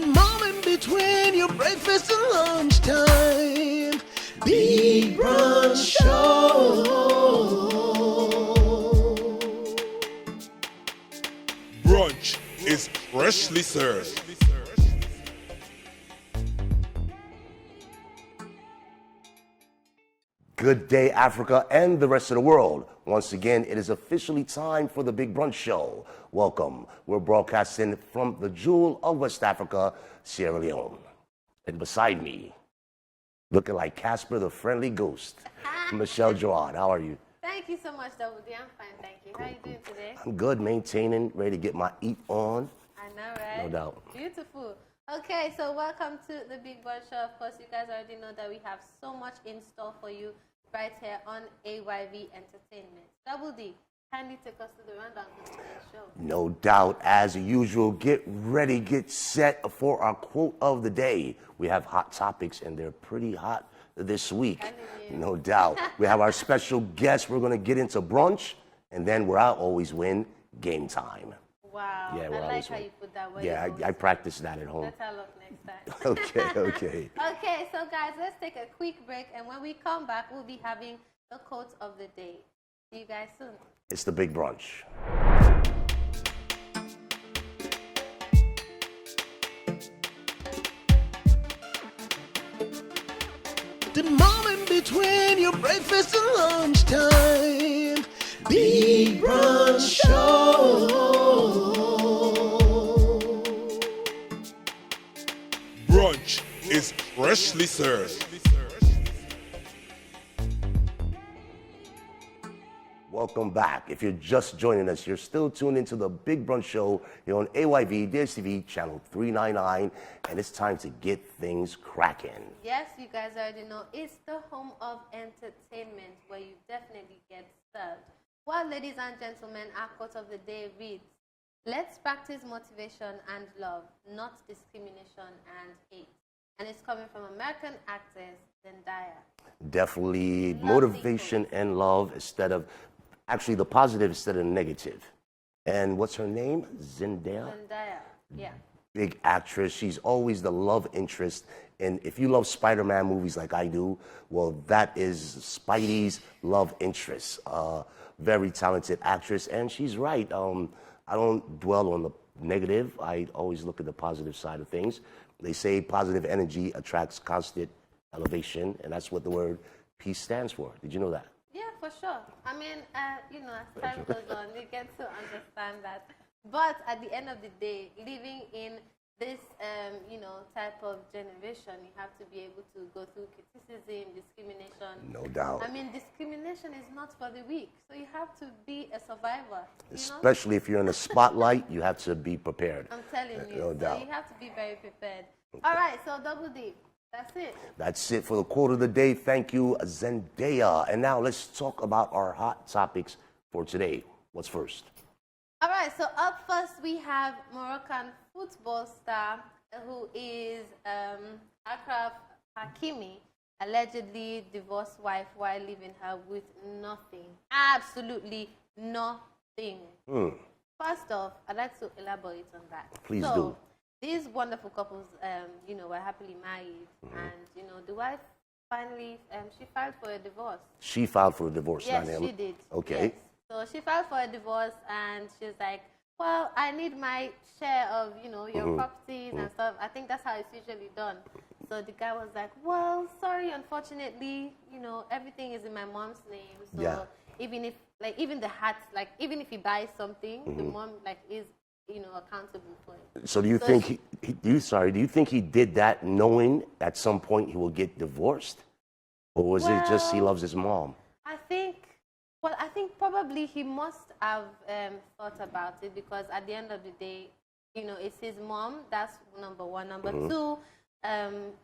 The moment between your breakfast and lunchtime. Big Brunch Show. Brunch is freshly served. Good day, Africa and the rest of the world. Once again, it is officially time for the Big Brunch Show. Welcome. We're broadcasting from the jewel of West Africa, Sierra Leone. And beside me, looking like Casper the Friendly Ghost, Michelle Gerard. How are you? Thank you so much, Double D. I'm fine, thank you. How are you doing today? I'm good, maintaining, ready to get my eat on. I know, right? No doubt. Beautiful. Okay, so welcome to the Big Brunch Show. Of course, you guys already know that we have so much in store for you right here on AYV Entertainment. Double D, kindly take us to the rundown for today's show. No doubt. As usual, get ready, get set for our quote of the day. We have hot topics, and they're pretty hot this week. No doubt. We have our special guest. We're going to get into brunch, and then where I always win, game time. Wow. Yeah, I like how you put that word. Yeah, I practice that at home. Better luck next time. Okay. Okay, so guys, let's take a quick break, and when we come back, we'll be having the quote of the day. See you guys soon. It's the Big Brunch. The moment between your breakfast and lunchtime. Big Brunch Show. Brunch is freshly served. Welcome back. If you're just joining us, you're still tuned into the Big Brunch Show here on AYV DSTV channel 399, and it's time to get things cracking. Yes, you guys already know it's the home of entertainment where you definitely get served. Well, ladies and gentlemen, our quote of the day reads, "Let's practice motivation and love, not discrimination and hate." And it's coming from American actress Zendaya. Definitely Lovely motivation and love instead of, actually the positive instead of the negative. And what's her name? Zendaya? Zendaya, yeah. Big actress. She's always the love interest. And if you love Spider-Man movies like I do, well, that is Spidey's love interest. Very talented actress. And she's right. I don't dwell on the negative. I always look at the positive side of things. They say positive energy attracts constant elevation, and that's what the word peace stands for. Did you know that? Yeah, for sure. I mean, as time goes on, we get to understand that. But at the end of the day, living in this, type of generation, you have to be able to go through criticism, discrimination. No doubt. I mean, discrimination is not for the weak, so you have to be a survivor. Especially if you're in the spotlight, you have to be prepared. I'm telling you. No doubt. So you have to be very prepared. All right, so Double D, that's it. That's it for the quote of the day. Thank you, Zendaya. And now let's talk about our hot topics for today. What's first? All right, so up first we have Moroccan football star who is Akraf Hakimi, allegedly divorced wife while leaving her with nothing. Absolutely nothing. First off, I'd like to elaborate on that. Please do. These wonderful couples, were happily married, and, the wife finally, she filed for a divorce. She filed for a divorce, Yes, not him. she did. Okay. Yes. So she filed for a divorce, and she's like, well, I need my share of, your properties and stuff. I think that's how it's usually done. So the guy was like, well, sorry, unfortunately, everything is in my mom's name. So Yeah. even if, even the hats, even if he buys something, the mom, is, accountable for it. So do you think do you think he did that knowing at some point he will get divorced? Or was it just he loves his mom? I think probably he must have thought about it, because at the end of the day, it's his mom. That's number one. Number two,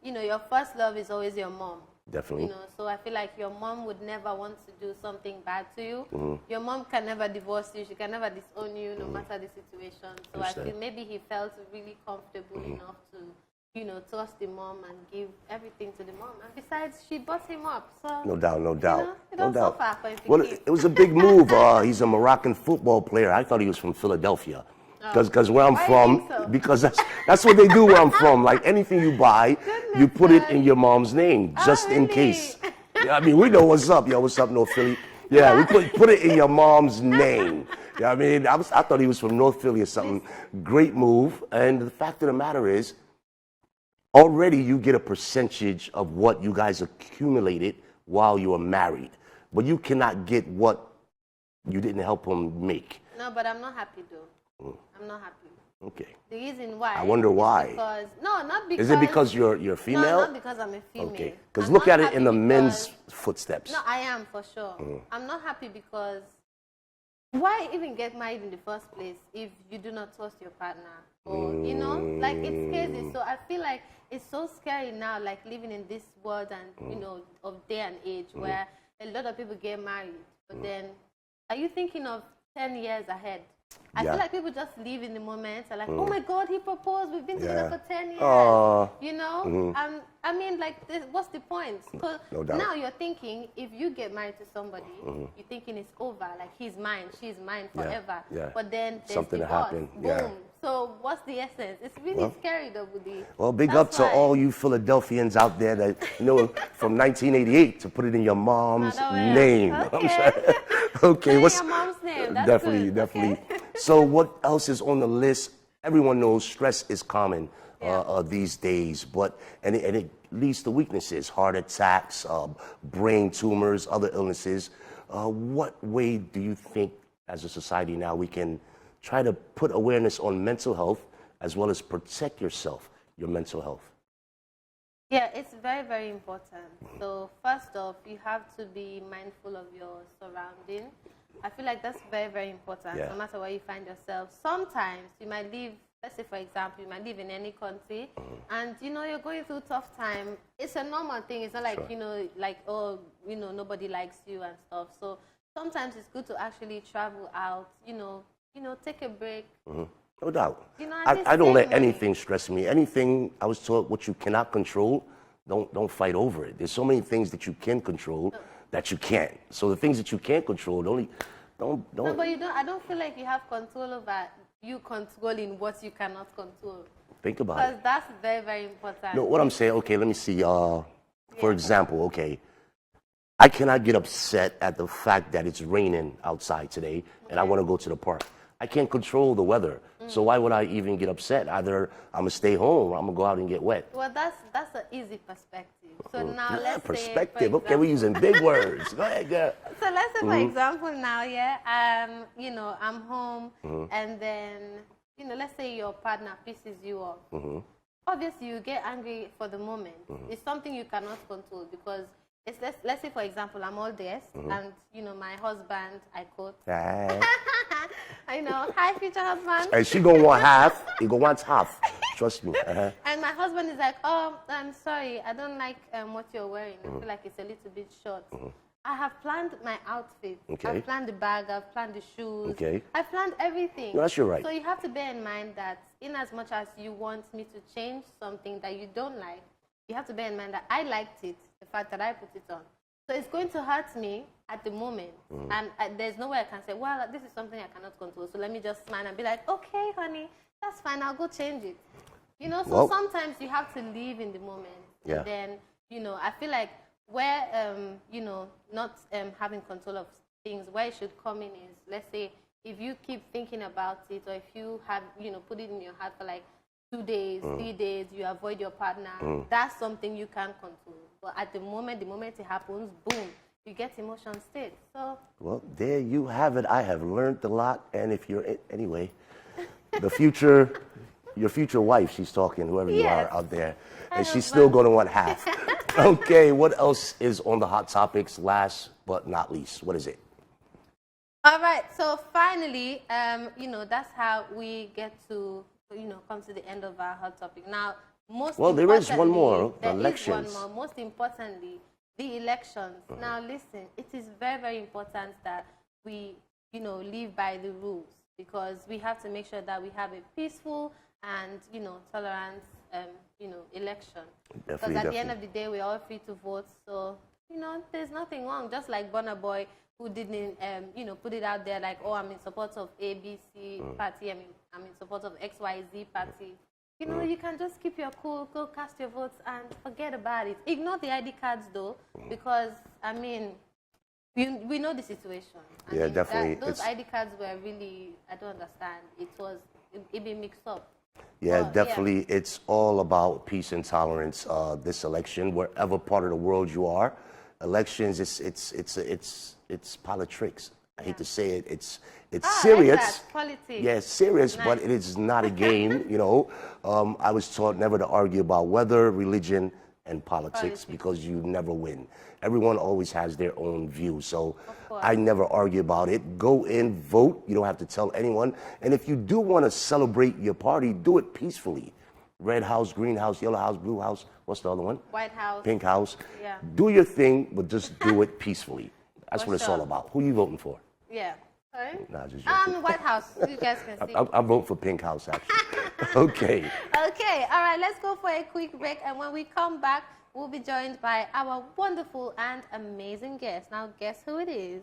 your first love is always your mom. Definitely. So I feel like your mom would never want to do something bad to you. Your mom can never divorce you. She can never disown you, no matter the situation. So I feel maybe he felt really comfortable enough to, trust the mom and give everything to the mom. And besides, she brought him up. So No doubt. no No doubt. So far for him to Well, keep. it was a big move. He's a Moroccan football player. I thought he was from Philadelphia. Because where I'm Why do you from, think so? because that's what they do where I'm from. Like anything you buy, you put it in your mom's name just in really? case. Yeah, I mean, we know what's up. Yo, what's up, North Philly? Yeah, we put it in your mom's name. Yeah, I mean, I thought he was from North Philly or something. Great move. And the fact of the matter is, already you get a percentage of what you guys accumulated while you were married. But you cannot get what you didn't help him make. No, but I'm not happy though. I'm not happy. Okay. The reason why. I wonder why. Because, no, not because. Is it because you're female? No, not because I'm a female. Okay. Because I'm look not at it in the happy men's because- footsteps. No, I am for sure. I'm not happy because why even get married in the first place if you do not trust your partner? Or, you know, like it's crazy. So I feel like it's so scary now, like living in this world and, you know, of day and age where a lot of people get married. But then, are you thinking of 10 years ahead? I Yeah. feel like people just live in the moment. They're like, oh my God, he proposed. We've been together Yeah. for 10 years. You know? I mean, like, what's the point? Because No doubt. now you're thinking, if you get married to somebody, you're thinking it's over. Like, he's mine, she's mine forever. Yeah. But then there's Something divorce. happened. Boom. Yeah. So what's the essence? It's really scary, though, Budi. Well, big That's up to why- all you Philadelphians out there that, you know, from 1988 to put it in your mom's No, yeah. name. Okay. I'm sorry. Okay, Put what's in your mom's name. That's definitely, good. definitely. Okay. So, what else is on the list? Everyone knows stress is common these days, but and it leads to weaknesses, heart attacks, brain tumors, other illnesses. What way do you think, as a society now, we can try to put awareness on mental health as well as protect yourself, your mental health? Yeah, it's very, very important. So first off, you have to be mindful of your surrounding. I feel like that's very, very important, Yeah. no matter where you find yourself. Sometimes you might live, let's say for example, you might live in any country and, you know, you're going through tough time. It's a normal thing. It's not like, Sure. you know, like, oh, you know, nobody likes you and stuff. So sometimes it's good to actually travel out, you know, take a break. No doubt. You know, I don't let anything stress me. Anything I was taught what you cannot control, don't fight over it. There's so many things that you can control that you can't. So the things that you can't control, don't. No, but you don't. I don't feel like you have control over you controlling what you cannot control. Think about Because it. that's very, very important. No, what I'm saying, okay, let me see. For example, okay, I cannot get upset at the fact that it's raining outside today and I want to go to the park. I can't control the weather. So why would I even get upset? Either I'm going to stay home or I'm going to go out and get wet. Well, that's an easy perspective. So now Yeah, let's perspective. say, Okay, we're using big words. Go ahead, girl. So let's say, for example, now, you know, I'm home, and then, you know, let's say your partner pisses you off. Obviously, you get angry for the moment. It's something you cannot control because it's let's say, for example, I'm all dressed, and you know, my husband, I quote, I know, hi, future husband. And she gonna want half. He gonna want half. Trust me. And my husband is like, oh, I'm sorry, I don't like what you're wearing. I feel like it's a little bit short. I have planned my outfit. Okay. I've planned the bag, I've planned the shoes. Okay. I've planned everything. No, that's your right. So you have to bear in mind that in as much as you want me to change something that you don't like, you have to bear in mind that I liked it, the fact that I put it on. So it's going to hurt me at the moment. And there's no way I can say, well, this is something I cannot control. So let me just smile and be like, okay, honey, that's fine. I'll go change it. You know, so Well, sometimes you have to live in the moment. Yeah. And then, you know, I feel like where, you know, not having control of things, where it should come in is, let's say, if you keep thinking about it or if you have, you know, put it in your heart for like 2 days, 3 days, you avoid your partner, that's something you can control. But at the moment it happens, boom, you get emotion state. So, Well, there you have it. I have learned a lot. And if you're, anyway, the future, your future wife, she's talking, whoever you Yes. are out there, I and know, she's still but- going to want half. Okay, what else is on the hot topics? Last but not least, what is it? all right, so finally, you know, that's how we get to, you know, come to the end of our hot topic. Now, Well, there is one more, the there is elections. one more. Most importantly, the elections. Now, listen, it is very, very important that we, you know, live by the rules because we have to make sure that we have a peaceful and, you know, tolerant, you know, election. Because at the end of the day, we're all free to vote. So there's nothing wrong. Just like Burna Boy, who didn't, put it out there like, oh, I'm in support of ABC party. I'm in support of XYZ party. You can just keep your cool, go cast your votes and forget about it. Ignore the ID cards though, because we know the situation. Definitely. Those ID cards were really, I don't understand. It been mixed up. Yeah, definitely. Yeah. It's all about peace and tolerance. This election, wherever part of the world you are, elections, it's politics. I hate to say it. It's serious. Politics. Yeah, it's serious, nice. But it is not a game. I was taught never to argue about weather, religion, and politics because you never win. Everyone always has their own view, so I never argue about it. Go in, vote. You don't have to tell anyone. And if you do want to celebrate your party, do it peacefully. Red house, green house, yellow house, blue house. What's the other one? White house. Pink house. Yeah. Do your thing, but just do it peacefully. That's what it's all about. Who are you voting for? Yeah. Sorry? Nah, just White House. You guys can see. I'm voting for Pink House, actually. Okay. Okay. All right. Let's go for a quick break. And when we come back, we'll be joined by our wonderful and amazing guest. Now, guess who it is?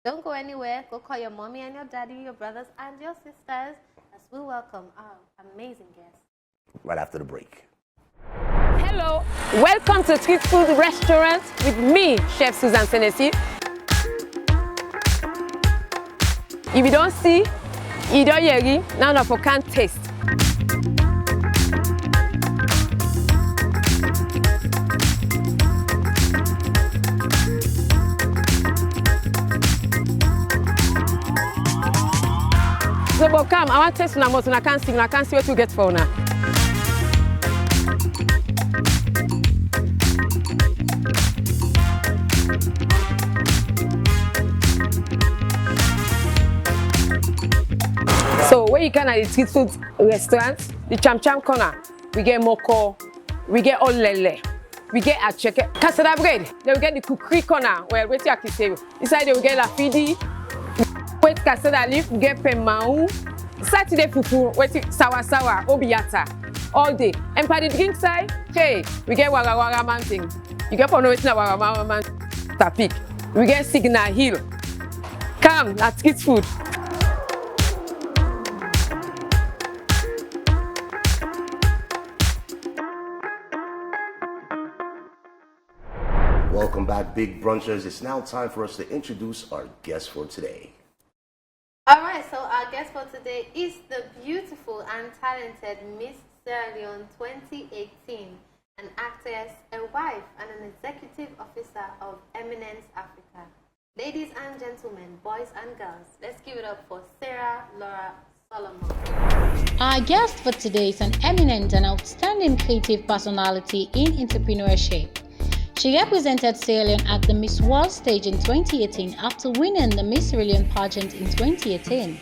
Don't go anywhere. Go call your mommy and your daddy, your brothers and your sisters, as we welcome our amazing guest. Right after the break. Hello. Welcome to Street Food Restaurant with me, Chef Susan Senesi. If you don't see, you don't hear, none of you can taste. So, but come, I want to taste now, but I can't see what you get for now. So when you can at the street food restaurant, the Cham Cham corner, we get moko, we get olele, we get acheke, cassava bread. Then we get the cookery corner where we take a inside they will get lafidi, wait cassava leaf, we get pemau, Saturday fufu, wait sawa obiata, all day. And by the drink side, hey, we get wara mountain. You get for no waiting wara mountain tapik. We get Signal Hill. Come, that's street food. Welcome back, Big Brunchers. It's now time for us to introduce our guest for today. All right, so our guest for today is the beautiful and talented Miss Sierra Leone 2018, an actress, a wife, and an executive officer of Eminence Africa. Ladies and gentlemen, boys and girls, let's give it up for Sarah Laura Solomon. Our guest for today is an eminent and outstanding creative personality in entrepreneurship. She represented Sierra Leone at the Miss World stage in 2018 after winning the Miss Sierra Leone pageant in 2018.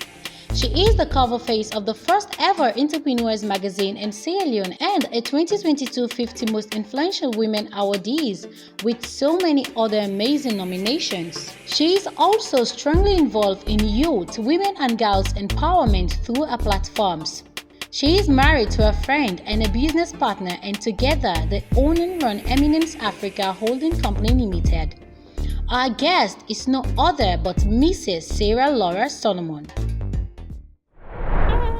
She is the cover face of the first ever Entrepreneurs magazine in Sierra Leone and a 2022 50 Most Influential Women awardees, with so many other amazing nominations. She is also strongly involved in youth, women and girls empowerment through her platforms. She is married to a friend and a business partner, and together they own and run Eminence Africa Holding Company Limited. Our guest is no other but Mrs. Sarah Laura Solomon.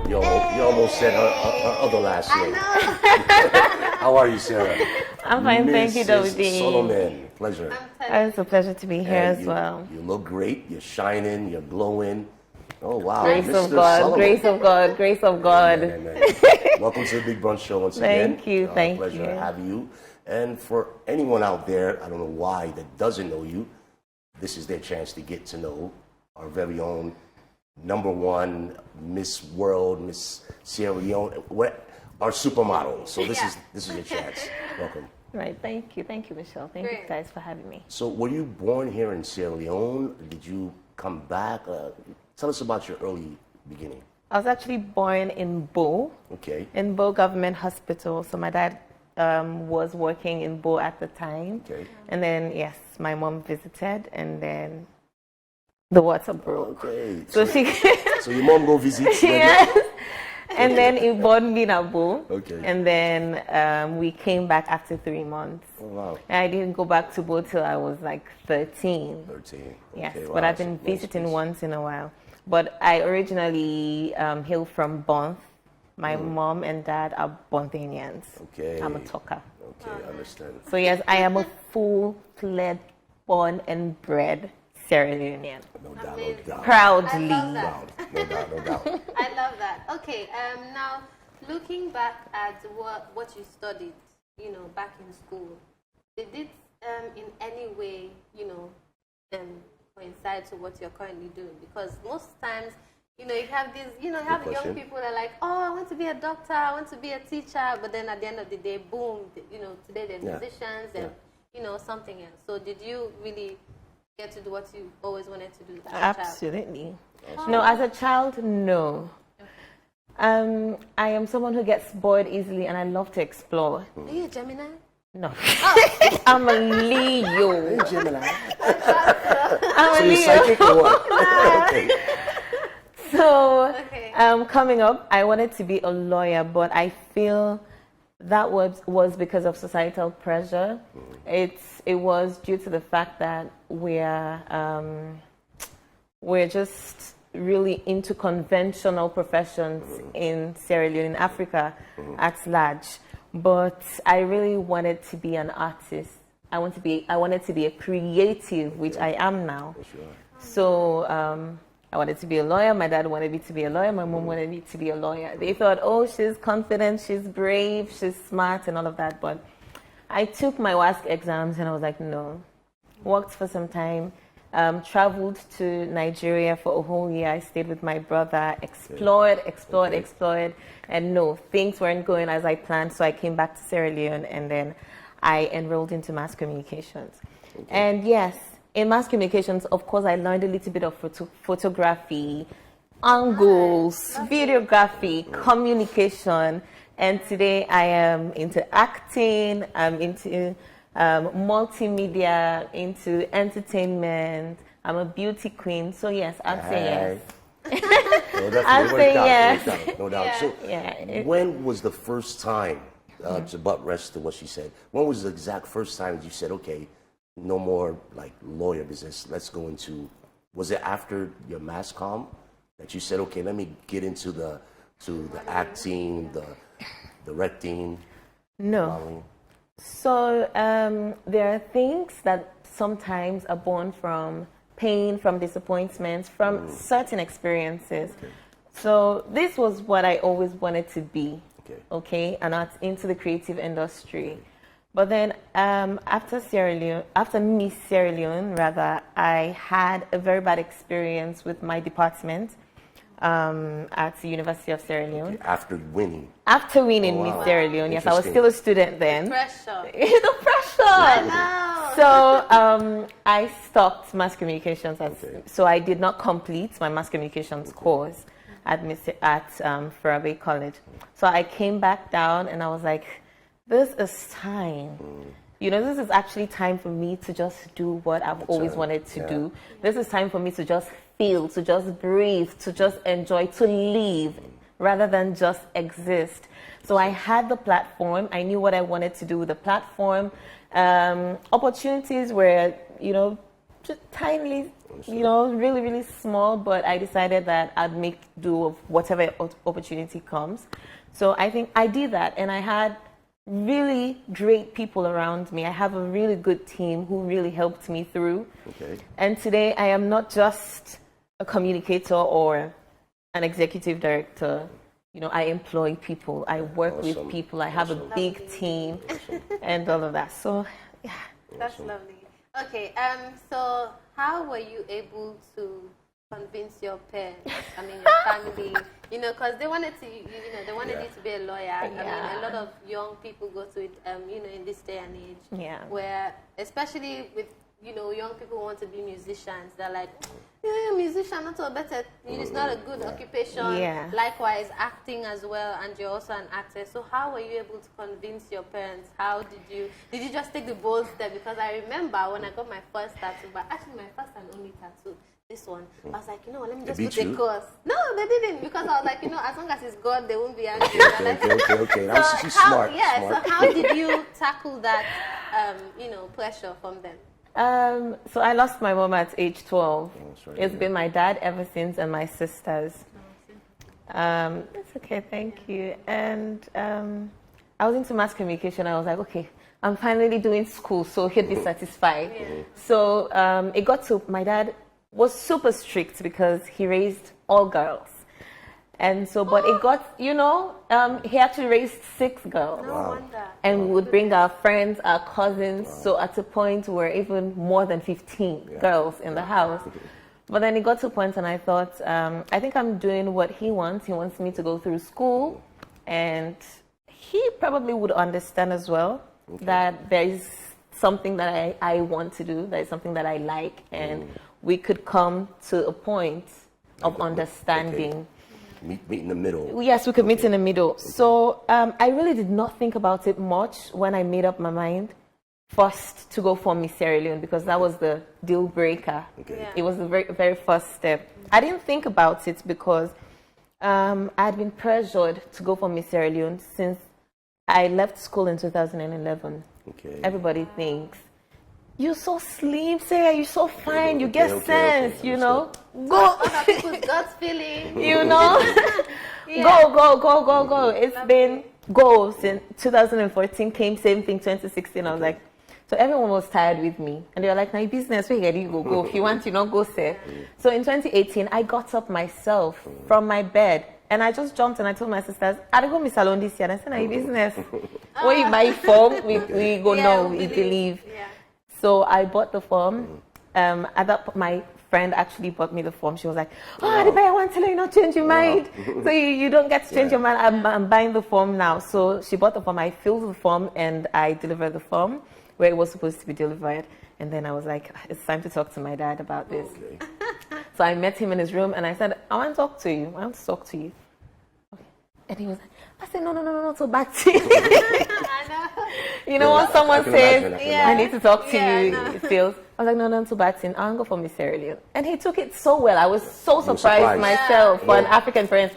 You almost said her other last name. How are you, Sarah? I'm fine, thank you, Mrs. Dodi. Solomon, pleasure. It's a pleasure to be here as well. You look great. You're shining. You're glowing. Oh, wow. Grace Mr. of God, Solomon. grace of God, grace of God. Amen. Welcome to the Big Brunch Show once again. Thank you, thank pleasure you. to have you. And for anyone out there, I don't know why, that doesn't know you, this is their chance to get to know our very own #1 Miss World, Miss Sierra Leone, our supermodel. So this is your chance. Welcome. Right, thank you, Michelle. Thank you guys for having me. So were you born here in Sierra Leone? Did you come back? Tell us about your early beginning. I was actually born in Bo. Okay. In Bo Government Hospital. So my dad was working in Bo at the time. Okay. And then, yes, my mom visited, and then the water broke. Okay. So So your mom go visit? Yes. And then it born me in Abo. Okay. And then we came back after 3 months. Oh, wow. And I didn't go back to Bo till I was like 13. 13. Yes, Okay, but wow, I've been so nice visiting place. once in a while. But I originally hail from Bonth. My mom and dad are Bonthanians. Okay. I'm a Toka. Okay, understand. So yes, I am a full-fledged, born and bred Sierra Leonean. No doubt, no Amazing. doubt. Proudly. I love that. No doubt, no doubt. I love that. Okay, now looking back at what you studied, back in school, did it in any way, coincide to what you're currently doing? Because most times, you have these, you have young question. people that are like, oh, I want to be a doctor, I want to be a teacher, but then at the end of the day, boom, today they're Yeah. musicians and, something else. So did you really get to do what you always wanted to do as a child? Absolutely. No, as a child, no. I am someone who gets bored easily and I love to explore. Are you a Gemini? No. I'm a Leo. Gemini. I'm So a you're Leo. psychic or what? Okay. So, Okay. coming up, I wanted to be a lawyer, but I feel that was because of societal pressure. It was due to the fact that we're just really into conventional professions in Sierra Leone, in Africa at large. But I really wanted to be an artist. I wanted to be a creative, which I am now. So I wanted to be a lawyer. My dad wanted me to be a lawyer. My mom wanted me to be a lawyer. They thought, oh, she's confident, she's brave, she's smart, and all of that. But I took my WASC exams, and I was like, no. Worked for some time. Traveled to Nigeria for a whole year. I stayed with my brother, explored, and no, things weren't going as I planned. So I came back to Sierra Leone, and then I enrolled into mass communications. And yes, in mass communications, of course, I learned a little bit of photography, angles, videography, communication, and today I am into acting, I'm into multimedia, into entertainment. I'm a beauty queen, so yes, I'd say yes. No, definitely. I'd say yes. No doubt. So, when was the first time, to butt rest to what she said, when was the exact first time that you said, okay, no more like lawyer business, let's go into, was it after your mass comm that you said, okay, let me get into the acting, the directing? No. Modeling? So there are things that sometimes are born from pain, from disappointments, from certain experiences. So this was what I always wanted to be, okay, and that's into the creative industry. But then after Miss Sierra Leone, I had a very bad experience with my department at the University of Sierra Leone. After winning? After winning Miss Sierra Leone, yes, I was still a student then. Pressure. The pressure! I know. So I stopped mass communications, so I did not complete my mass communications course at Farabe College. So I came back down and I was like, this is time. This is actually time for me to just do what I've always wanted to do. This is time for me to just feel, to just breathe, to just enjoy, to live, rather than just exist. So I had the platform. I knew what I wanted to do with the platform. Opportunities were, just tiny, really, really small, but I decided that I'd make do of whatever opportunity comes. So I think I did that, and I had really great people around me. I have a really good team who really helped me through. And today I am not just a communicator or an executive director. I employ people. I work with people. I have a big team and all of that. So, yeah. That's lovely. Okay, so how were you able to convince your parents, your family, because they wanted to, they wanted you to be a lawyer. A lot of young people go through it, in this day and age. Yeah. Where, especially with, young people who want to be musicians, they're like, musician, not so better, it's not a good occupation. Yeah. Likewise, acting as well, and you're also an actor. So how were you able to convince your parents? How did you just take the bold step? Because I remember when I got my first tattoo, but actually my first and only tattoo, this one. I was like, you know what, let me just beat put a you? course. No, they didn't, because I was like, you know, as long as it's God, they won't be angry. Okay. She's smart. Yeah, smart. so how did you tackle that, pressure from them? So I lost my mom at age 12. sorry, It's been my dad ever since, and my sisters. It's okay, thank you. And I was into mass communication. I was like, okay, I'm finally doing school, so he'd be satisfied. Yeah. So it got to, my dad was super strict because he raised all girls. And so, but it got, he actually raised 6 girls. No wonder. And we would bring our friends, our cousins. So at a point, we were even more than 15 girls in the house. But then it got to a point, and I thought, I think I'm doing what he wants. He wants me to go through school. And he probably would understand as well that there is something that I want to do, that is something that I like. And we could come to a point of understanding. Meet in the middle. Yes, we could meet in the middle. So I really did not think about it much when I made up my mind first to go for Miss Sierra Leone, because that was the deal breaker. Okay. It was the very, very first step. I didn't think about it because I had been pressured to go for Miss Sierra Leone since I left school in 2011. Okay. Everybody thinks, you're so slim, Sarah, you're so fine, you get sense, you know. Go. Other people's gut feeling. You know. Go. It's been go since 2014 came, same thing, 2016. I was like, so everyone was tired with me. And they were like, now your business, where you go. If you want, go say. So in 2018, I got up myself from my bed. And I just jumped and I told my sisters, I'll go Miss Salon this year. And I said, now your business. When you buy form, we go no, we believe. Yeah. So I bought the form. At that, my friend actually bought me the form. She was like, oh, the buyer wants to let you not change your mind. So you don't get to change your mind. I'm buying the form now. So she bought the form. I filled the form and I delivered the form where it was supposed to be delivered. And then I was like, it's time to talk to my dad about this. Okay. So I met him in his room and I said, I want to talk to you. Okay. And he was like, I said, no, so back to you. I know. You know, when someone says, I need to talk to you, no. it feels. I was like, no, too bad. I want to go for Miss Sierra Leone. And he took it so well. I was so surprised myself for an African parent.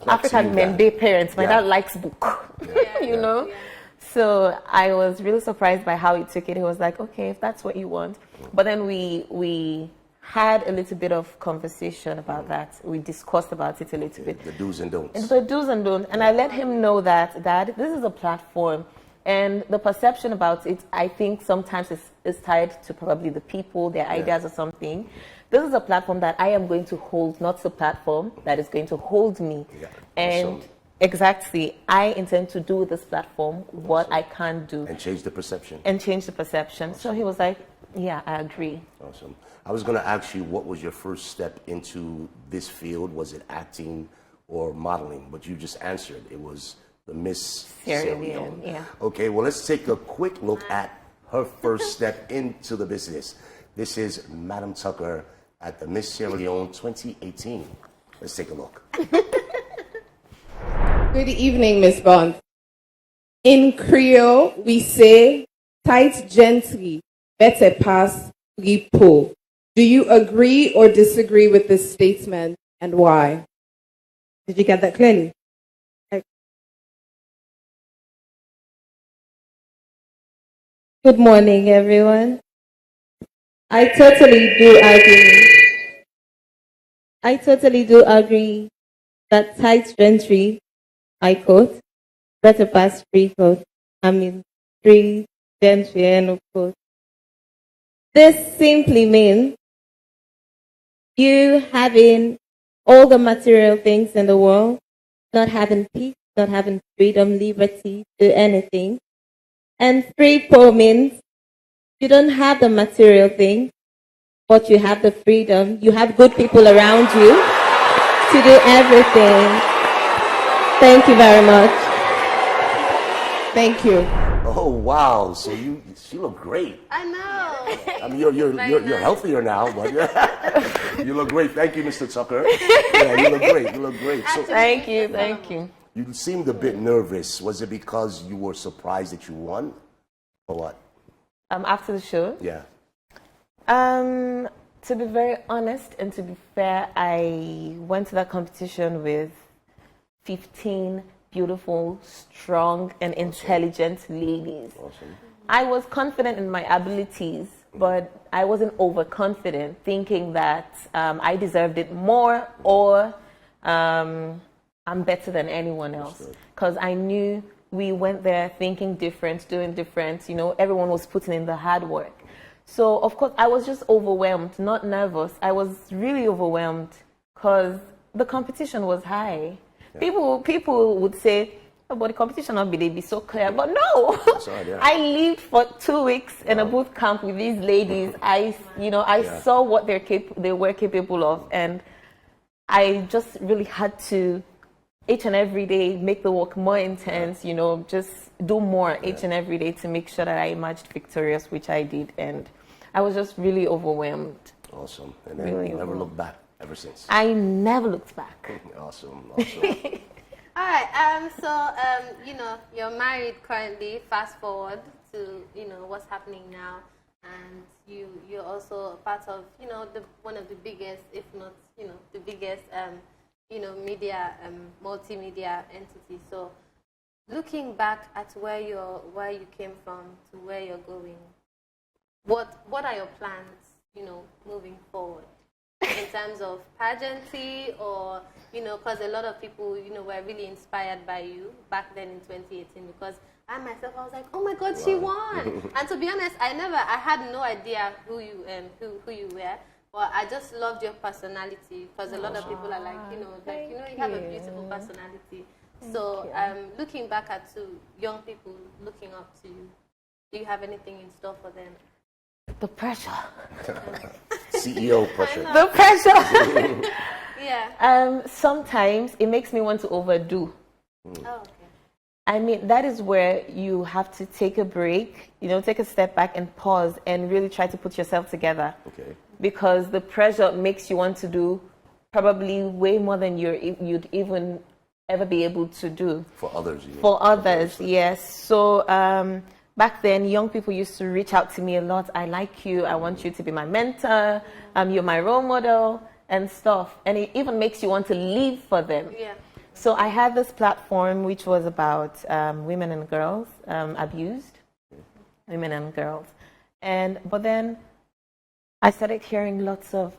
African men, they parents. My dad likes book, you know. Yeah. So I was really surprised by how he took it. He was like, okay, if that's what you want. But then we had a little bit of conversation about that. We discussed about it a little bit. The do's and don'ts. The do's and don'ts. And I let him know that, Dad, this is a platform. And the perception about it, I think sometimes is tied to probably the people, their ideas or something. This is a platform that I am going to hold, not the platform that is going to hold me. Yeah. And awesome. Exactly, I intend to do with this platform what I can do. And change the perception. Awesome. So he was like, yeah, I agree. Awesome. I was going to ask you, what was your first step into this field? Was it acting or modeling? But you just answered. It was the Miss Sierra Leone. Yeah. Okay, well, let's take a quick look at her first step into the business. This is Madam Tucker at the Miss Sierra Leone 2018. Let's take a look. Good evening, Miss Bond. In Creole, we say, tight gently, better pass po. Do you agree or disagree with this statement, and why? Did you get that clearly? Good morning, everyone. I totally do agree that tight gentry, I quote, better pass free quote. Free gentry, end of quote. This simply means you having all the material things in the world, not having peace, not having freedom, liberty, do anything. And free po means you don't have the material thing, but you have the freedom. You have good people around you to do everything. Thank you very much. Thank you. Oh wow! So she look great. I know. I mean, you're healthier now, but you look great. Thank you, Mr. Tucker. Yeah, you look great. So, Thank you. You seemed a bit nervous. Was it because you were surprised that you won, or what? After the show, Yeah. To be very honest and to be fair, I went to that competition with 15 beautiful, strong, and intelligent ladies. Awesome. I was confident in my abilities, but I wasn't overconfident, thinking that I deserved it more or I'm better than anyone else. Because I knew we went there thinking different, doing different. You know, everyone was putting in the hard work. So, of course, I was just overwhelmed, not nervous. I was really overwhelmed because the competition was high. Yeah. People would say, oh, but the competition not be so clear. But no, I lived for 2 weeks in a boot camp with these ladies. I saw what they were capable of, and I just really had to, each and every day, make the work more intense, just do more each and every day to make sure that I emerged victorious, which I did. And I was just really overwhelmed. Awesome. And then really you never looked back ever since? I never looked back. Awesome. All right. You're married currently. Fast forward to, what's happening now. And you're also a part of, one of the biggest, if not, the biggest, media, multimedia entity. So looking back at where you came from to where you're going, what are your plans, moving forward in terms of pageantry or, because a lot of people, were really inspired by you back then in 2018 because I myself, I was like, oh my God, wow. She won. And to be honest, I had no idea who you were. But I just loved your personality because a lot of people are like, you have a beautiful personality. So looking back at young people looking up to you, do you have anything in store for them? The pressure. CEO pressure. The pressure. Yeah. Sometimes it makes me want to overdo. Oh, okay. I mean, that is where you have to take a break, take a step back and pause and really try to put yourself together. Okay. Because the pressure makes you want to do probably way more than you'd even ever be able to do. For others. For others, yes. So back then, young people used to reach out to me a lot. I like you. I want you to be my mentor. You're my role model and stuff. And it even makes you want to live for them. Yeah. So I had this platform which was about women and girls, abused women and girls. But then I started hearing lots of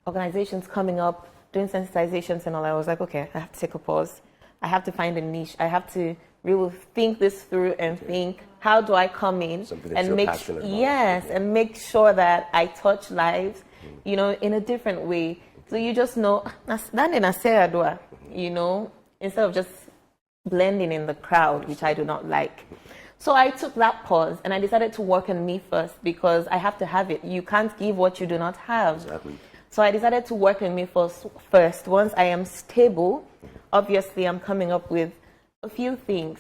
organizations coming up, doing sensitizations and all. I was like, okay, I have to take a pause. I have to find a niche. I have to really think this through and think, how do I come in and make sure that I touch lives, in a different way. So you just know, instead of just blending in the crowd, which I do not like. So I took that pause and I decided to work on me first because I have to have it. You can't give what you do not have. Exactly. So I decided to work on me first. Once I am stable, obviously I'm coming up with a few things.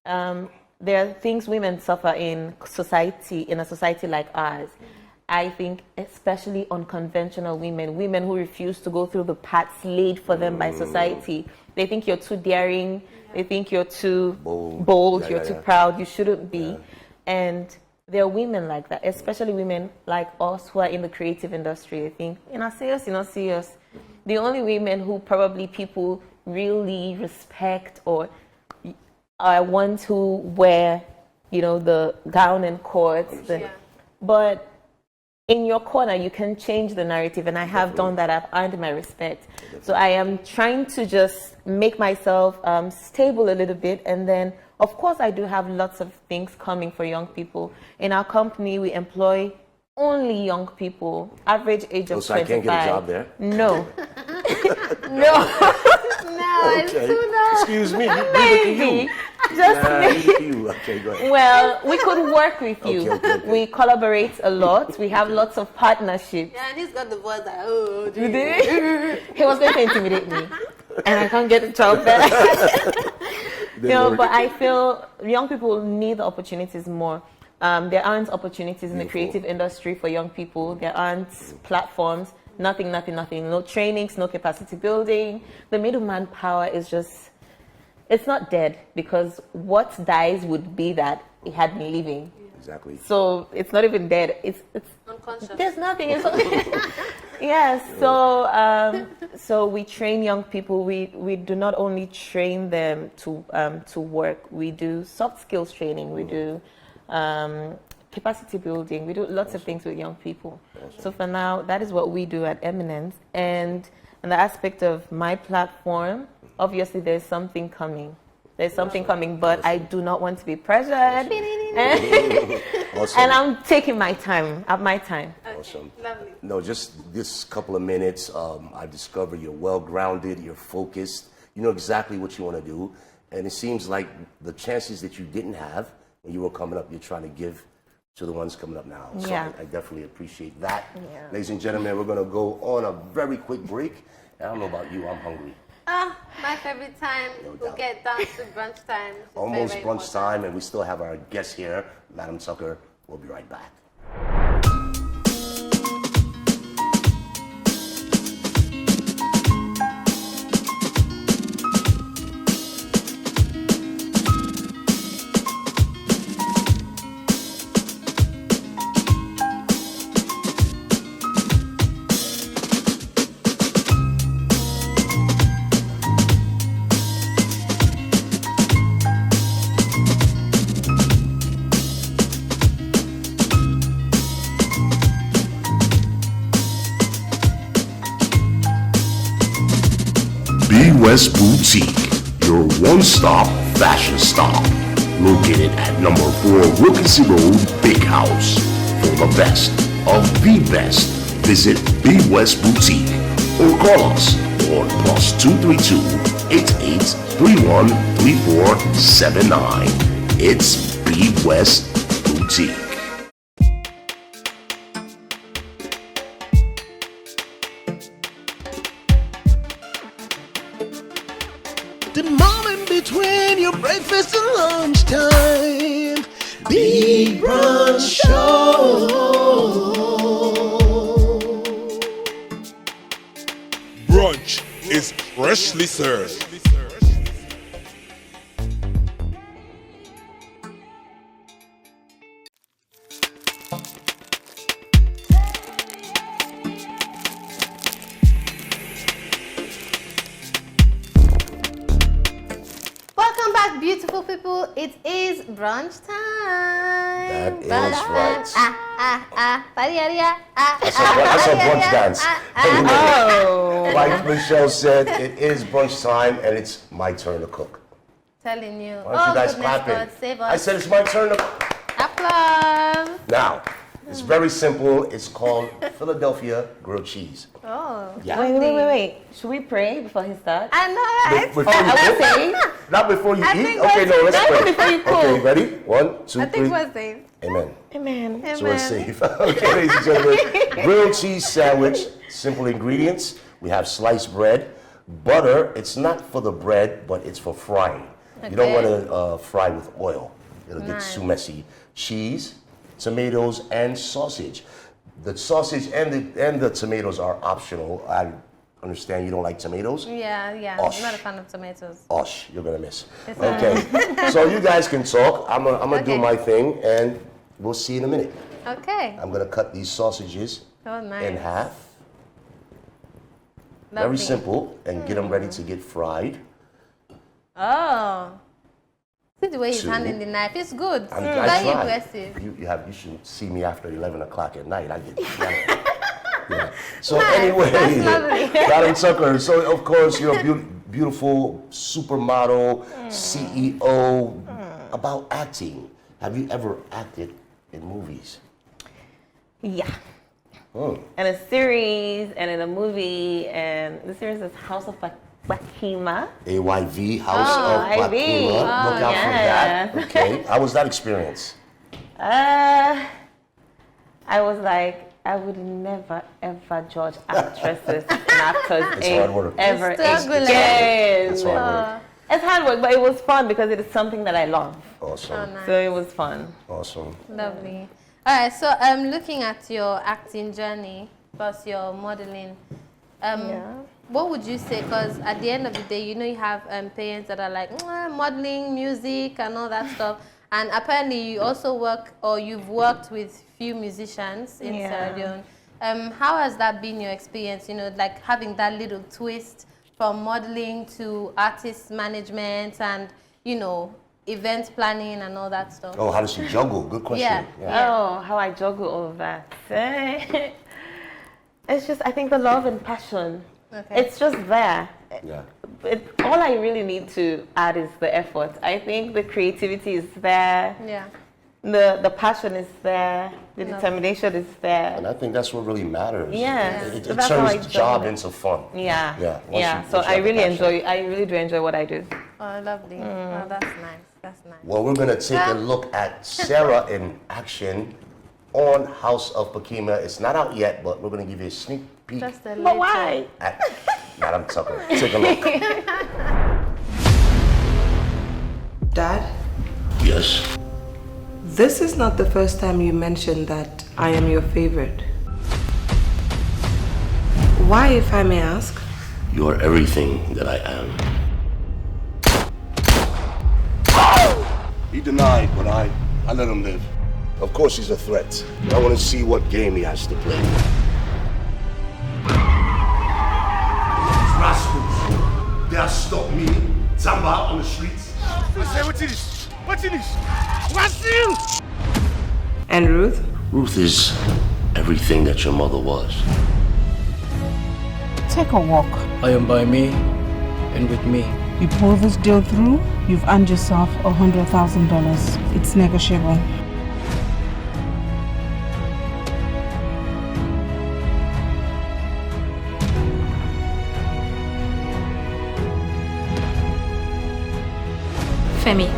There are things women suffer in a society like ours. I think especially unconventional women who refuse to go through the paths laid for them by society. They think you're too daring. They think you're too bold. You're too proud. You shouldn't be. And there are women like that, especially women like us who are in the creative industry. I think, serious. The only women who probably people really respect or are ones who wear, the gown and coats. But in your corner, you can change the narrative, and I have done that. I've earned my respect. So I am trying to just make myself stable a little bit, and then, of course, I do have lots of things coming for young people. In our company, we employ only young people, average age of 25. So I can't get a job there? No. No, it's too low. Excuse me. Maybe. Just you. Okay, go ahead. Well, we could work with you. Okay. We collaborate a lot. We have lots of partnerships. Yeah, and he's got the voice like, oh, you did? He was going to intimidate me. And I can't get a job there. But I feel young people need the opportunities more. There aren't opportunities in the creative industry for young people. There aren't platforms. Nothing. No trainings, no capacity building. The middleman power is just, it's not dead because what dies would be that it had been living. Exactly. So it's not even dead. It's unconscious. There's nothing. Yes. So we train young people. We do not only train them to work. We do soft skills training. We do capacity building. We do lots of things with young people. So for now, that is what we do at Eminence. And in the aspect of my platform, obviously there's something coming. There's something coming, but I do not want to be pressured. And I'm taking my time, at my time. Awesome. Lovely. No, just this couple of minutes, I discovered you're well-grounded, you're focused, you know exactly what you want to do, and it seems like the chances that you didn't have when you were coming up, you're trying to give to the ones coming up now. So Yeah. I definitely appreciate that. Yeah. Ladies and gentlemen, we're going to go on a very quick break. I don't know about you, I'm hungry. My favorite time. No We'll doubt. get down to brunch time. which is Almost very, very brunch important. time, and we still have our guest here, Madam Tucker. We'll be right back. Be West Boutique, your one-stop fashion stop. Located at number 4 Wilkinson Road, Big House. For the best of the best, visit Be West Boutique or call us on +232 8831 3479. It's Be West Boutique. The moment between your breakfast and lunchtime. Big Brunch Show. Brunch is freshly served. Welcome back, beautiful people. It is brunch time. That is Brunch right. time. That's a brunch dance. Oh. Like Michelle said, it is brunch time, and it's my turn to cook. Telling you. Why don't you guys goodness, clap God, it? save I us. said it's my turn to Applause. Now, it's very simple. It's called Philadelphia grilled cheese. Oh. Yeah. Wait. Should we pray before he starts? I know, right? Before you I cook? will say. Not before you I eat? think Okay, no, let's Not pray. before you cook. Okay, ready? 1, 2, I 3. think we're safe. Amen. Amen. So we're safe. Okay, ladies and gentlemen, grilled cheese sandwich, simple ingredients. We have sliced bread, butter. It's not for the bread, but it's for frying. You don't want to fry with oil. It'll get too messy. Cheese, tomatoes, and sausage. The sausage and the tomatoes are optional. I understand you don't like tomatoes. Yeah. Osh. I'm not a fan of tomatoes. Osh, you're gonna miss. Okay, so you guys can talk. I'm gonna do Okay. my thing, and we'll see in a minute. Okay. I'm gonna cut these sausages Oh, nice. in half. Lovely. Very simple, and get them ready to get fried. Oh. See the way he's 2. handling the knife. It's good. I Very try. aggressive. You should see me after 11 o'clock at night. I get yeah. So Nice. anyway, That's lovely. Madam Tucker. So of course you're a beautiful supermodel, CEO. About acting, have you ever acted in movies? Yeah. Oh. In a series and in a movie, and the series is House of Wakima. AYV, House Oh, of IB. Wakima. Oh, Look out for that. yeah. Okay. How was that experience? I was like, I would never ever judge actresses and actors It's hard work. ever Struggling. again. It's hard work. It's hard work, but it was fun because it is something that I love. Awesome. So it was fun. Awesome. Lovely. All right, so looking at your acting journey plus your modeling, what would you say? Because at the end of the day, you know you have parents that are like, modeling, music, and all that stuff. And apparently you also you've worked with few musicians in Sierra Leone. How has that been your experience, you know, like having that little twist from modeling to artist management and, you know, event planning and all that stuff? Oh, how does she juggle? Good question. Oh, how I juggle all of that. It's just, I think the love and passion. Okay. It's just there. Yeah. All I really need to add is the effort. I think the creativity is there. Yeah. The passion is there. The determination is there. And I think that's what really matters. Yes. It That's how I turns the job juggle it. into fun. Yeah. Yeah. So I really do enjoy what I do. Oh, lovely. Oh, that's nice. That's nice. Well, we're going to take a look at Sarah in action on House of Pakima. It's not out yet, but we're going to give you a sneak peek. Just a But why? Madam Tucker, take a look. Dad, Yes. this is not the first time you mentioned that I am your favorite. Why, if I may ask? You are everything that I am. He denied, but I let him live. Of course he's a threat. I want to see what game he has to play. These rascals, they have stopped me, Zamba, on the streets. I say, what is this? What is this? What's this? And Ruth? Ruth is everything that your mother was. Take a walk. I am by me and with me. You pull this deal through, you've earned yourself $100,000. It's negotiable. Femi,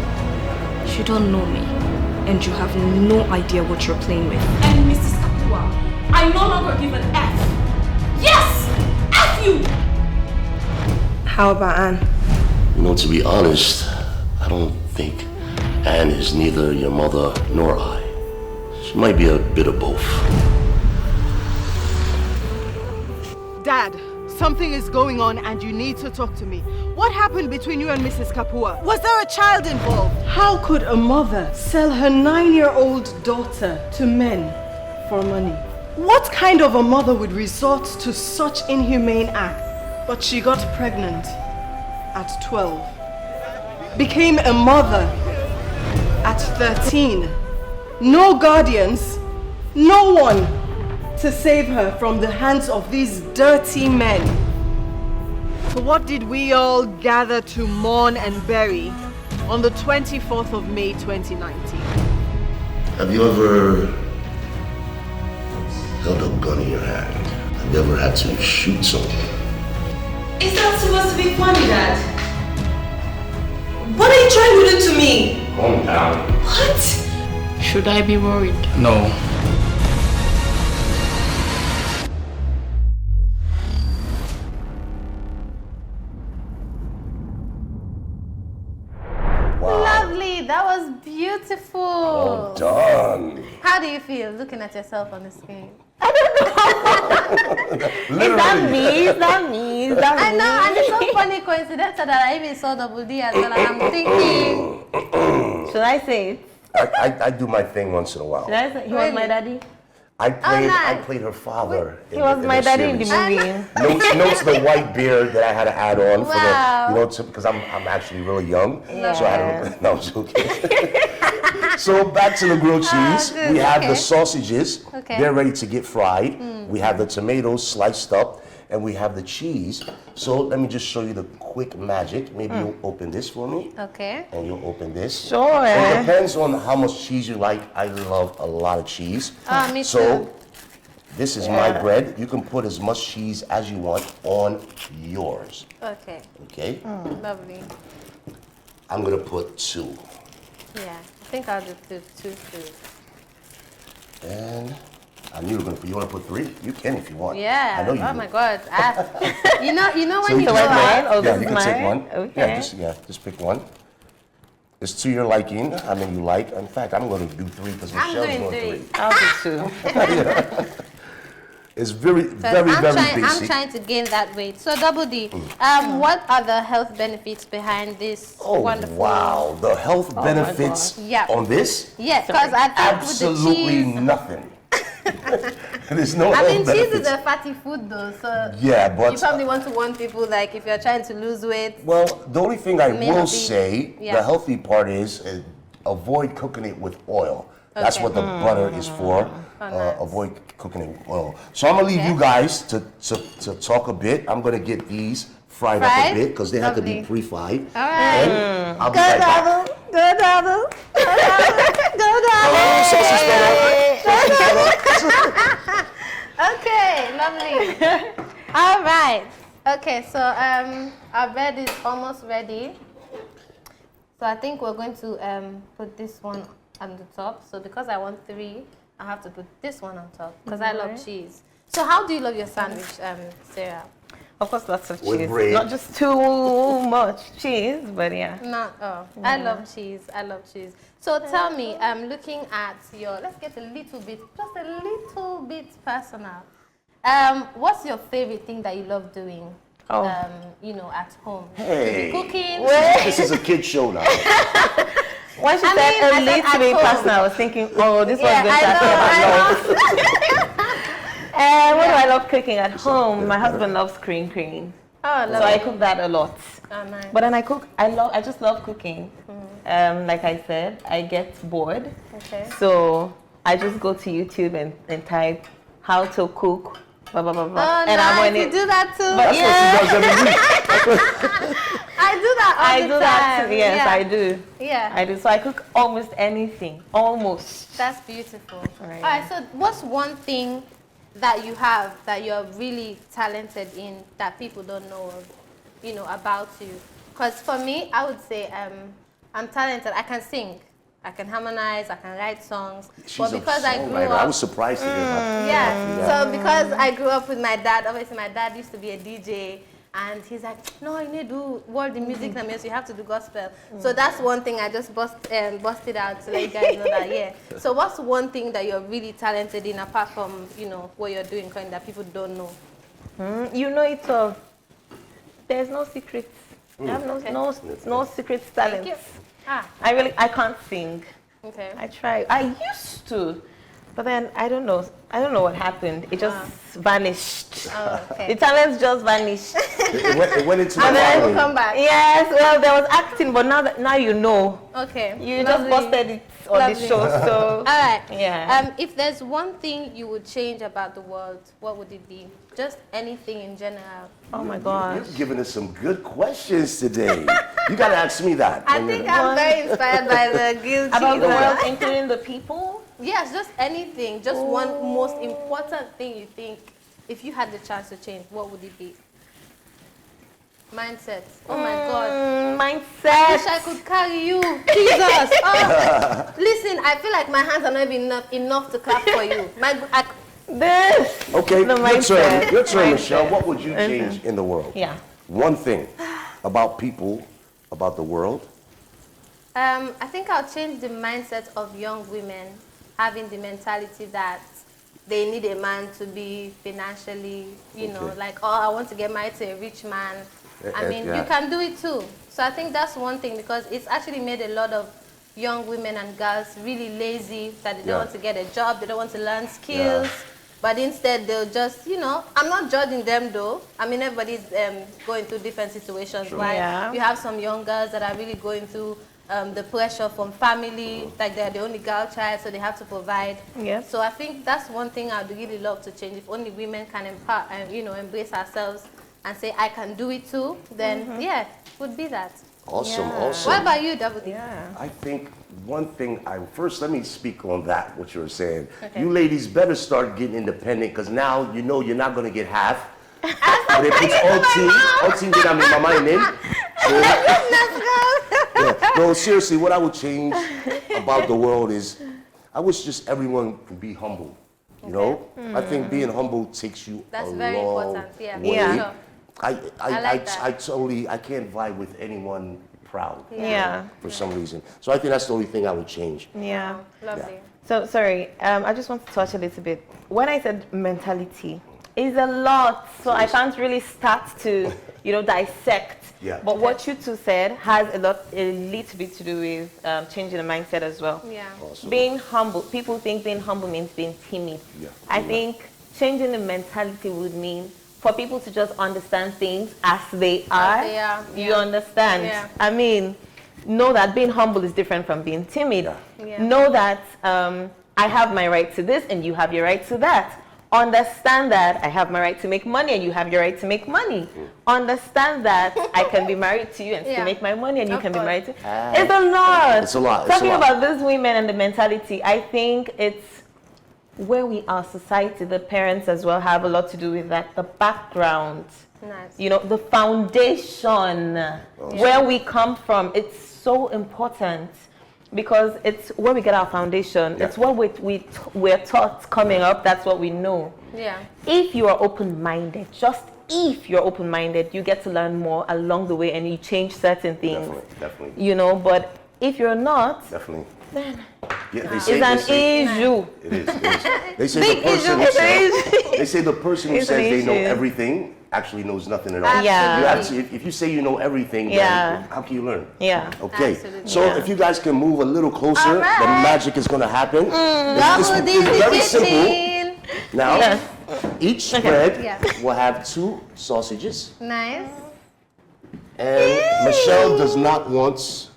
you don't know me, and you have no idea what you're playing with. And Mrs. Kapua, I no longer give an F. Yes! F you! How about Anne? You know, to be honest, I don't think Anne is neither your mother nor I. She might be a bit of both. Dad, something is going on and you need to talk to me. What happened between you and Mrs. Kapua? Was there a child involved? How could a mother sell her 9-year-old daughter to men for money? What kind of a mother would resort to such inhumane act? But she got pregnant at 12. Became a mother at 13. No guardians, no one to save her from the hands of these dirty men. So what did we all gather to mourn and bury on the 24th of May 2019? Have you ever held a gun in your hand? Have you ever had to shoot someone? Is that supposed to be funny, Dad? What are you trying to do to me? Calm down. What? Should I be worried? No. Lovely. That was beautiful. Well done. How do you feel looking at yourself on the screen? Is that me? Is that me? Is that I me? know, and it's so funny coincidental that I even saw Double D as well, and I'm thinking... Should I say it? I do my thing once in a while. Should I say he was my daddy? I nice. played her father. He was my daddy in the series. movie. Notes the white beard that I had to add on Wow. for the, because I'm actually really young. Yeah. So I had to, no, I'm joking. So back to the grilled cheese. Good, We have okay. the sausages. Okay. They're ready to get fried. We have the tomatoes sliced up, and we have the cheese. So let me just show you the quick magic. Maybe you'll open this for me. Okay. And you'll open this. Sure. It depends on how much cheese you like. I love a lot of cheese. Me So too. this is my bread. You can put as much cheese as you want on yours. Okay. Okay? Lovely. I'm gonna put 2. Yeah. I think I'll do two. And I knew you were gonna put, you wanna put 3? You can if you want. Yeah. I know you Oh do. my God. You know when So you you go can out. Oh, yeah, this you is can take mine? one. Okay. Just pick one. It's to your liking. I mean, you like. In fact, I'm gonna do 3 because I'm Michelle's doing doing 3. I'll do 2. It's very, I'm very I'm basic. trying to gain that weight. So Double D, what are the health benefits behind this wonderful? Wow, the health benefits Yeah. on this? Yes, because I think absolutely with the cheese. nothing. There's no I health mean, cheese benefits. is a fatty food though, so Yeah, but you probably want to warn people like if you're trying to lose weight. well, the only thing I may will not be- say, yeah. the healthy part is avoid cooking it with oil. That's Okay. what the butter is for. nice. Avoid cooking it with oil. So I'm gonna leave you guys to talk a bit. I'm gonna get these fried up a Fried? bit because they have to be Lovely. pre-fried. All right. And I'll be Go right back. Double, go Double, go Double, go Double. Oh, sausage fella. Okay, lovely. All right. Okay, so our bread is almost ready. So I think we're going to put this one on the top. So because I want 3, I have to put this one on top because I love cheese. So how do you love your sandwich, Sarah? Of course, lots of With cheese. bread. Not just too much cheese, but yeah. I love cheese. I love cheese. So tell me, looking at your, let's get a little bit, just a little bit personal. What's your favorite thing that you love doing? You know, at home. Hey, Cooking. this is a kid show now. When she I said mean, I a said little at bit home. personal, I was thinking, oh, this Yeah, one's going to ask me about love. I What do I love cooking at home? My husband loves cream. Oh, So I cook that a lot. Oh, nice. But then I just love cooking. Like I said, I get bored. Okay. So I just go to YouTube and type how to cook, blah, blah, blah, blah. Oh, and nice. I'm on You it. do that too? That's what she does every week. I do that all I the do that time. too. Yes, Yeah. I do. Yeah. I do. So I cook almost anything. Almost. That's beautiful. Right. All right, so what's one thing that you have that you're really talented in that people don't know of, you know, about you? Because for me, I would say I'm talented. I can sing. I can harmonize, I can write songs. She's but because a I grew songwriter. up, I was surprised to hear that. yeah. So because I grew up with my dad, obviously my dad used to be a DJ, and he's like, no, you need to do world music, so you have to do gospel. So that's one thing I just busted out to let you guys know that, yeah. So what's one thing that you're really talented in apart from, you know, what you're doing currently that people don't know? You know it all. There's no secrets. I have no secret talents. Thank you. I can't sing. Okay. I try. I used to, but then I don't know what happened. It just vanished. Oh, okay. The talents just vanished. It went into And the then following. we'll come back. Yes, well, there was acting, but now you know. Okay. You Lovely. just busted it on the Lovely. show, so. All right. Yeah. If there's one thing you would change about the world, what would it be? Just anything in general. Oh my gosh. You're giving us some good questions today. You gotta ask me that. I think I'm very inspired by the guilty. About the world, one. including the people? Yes, just anything. Just one most important thing you think, if you had the chance to change, what would it be? Mindset. Oh my God. Mindset. I wish I could carry you. Jesus. Oh. Listen, I feel like my hands are not even enough to clap for you. This. Okay, The your mindset. turn, Mindset. Michelle. What would you change in the world? Yeah. One thing about people, about the world. I think I'll change the mindset of young women having the mentality that they need a man to be financially, you know, like, oh, I want to get married to a rich man. I mean, you can do it too. So I think that's one thing because it's actually made a lot of young women and girls really lazy that they don't want to get a job, they don't want to learn skills. But instead, they'll just, you know, I'm not judging them though. I mean, everybody's going through different situations, right? Yeah. You have some young girls that are really going through the pressure from family, like they're the only girl child, so they have to provide. Yes. So I think that's one thing I'd really love to change. If only women can empower and, you know, embrace ourselves and say, I can do it too, then yeah, it would be that. Awesome, Yeah. awesome. What about you, Double D? Yeah. I think one thing, first let me speak on that, what you were saying. Okay. You ladies better start getting independent because now you know you're not going to get half. But if it's OT get on my mind in. No, seriously, what I would change about the world is I wish just everyone could be humble. You know? I think being humble takes you That's a very long important, yeah. way. Yeah. Sure. I like that. I can't vibe with anyone proud. Yeah. For some reason. So I think that's the only thing I would change. Yeah. Lovely. So sorry, I just want to touch a little bit. When I said mentality, it's a lot, so I can't really start to, dissect. Yeah. But what you two said has a little bit to do with changing the mindset as well. Yeah. Awesome. Being humble. People think being humble means being timid. Yeah. I think changing the mentality would mean for people to just understand things as they are. As they are, You yeah. understand? Yeah. I mean, know that being humble is different from being timid. Yeah. Know that I have my right to this and you have your right to that. Understand that I have my right to make money and you have your right to make money. Understand that I can be married to you and still make my money and you can be married to. It's a lot. It's a lot. Talking about these women and the mentality, I think it's where we are, society, the parents as well have a lot to do with that. The background, Nice. the foundation, where we come from. It's so important. Because it's where we get our foundation. Yeah. It's what we're taught coming up. That's what we know. Yeah. If you are open-minded, just if you're open-minded, you get to learn more along the way and you change certain things. Definitely. But if you're not, Definitely. then Yeah, it's an issue. It is. They say the person who It's an says they know issue. everything actually knows nothing at all. Yeah. You have to, if you say you know everything, then how can you learn? Yeah. Okay. Absolutely. So if you guys can move a little closer, All right. the magic is going to happen. It's very simple. Now, each spread will have 2 sausages. Nice. And Michelle does not want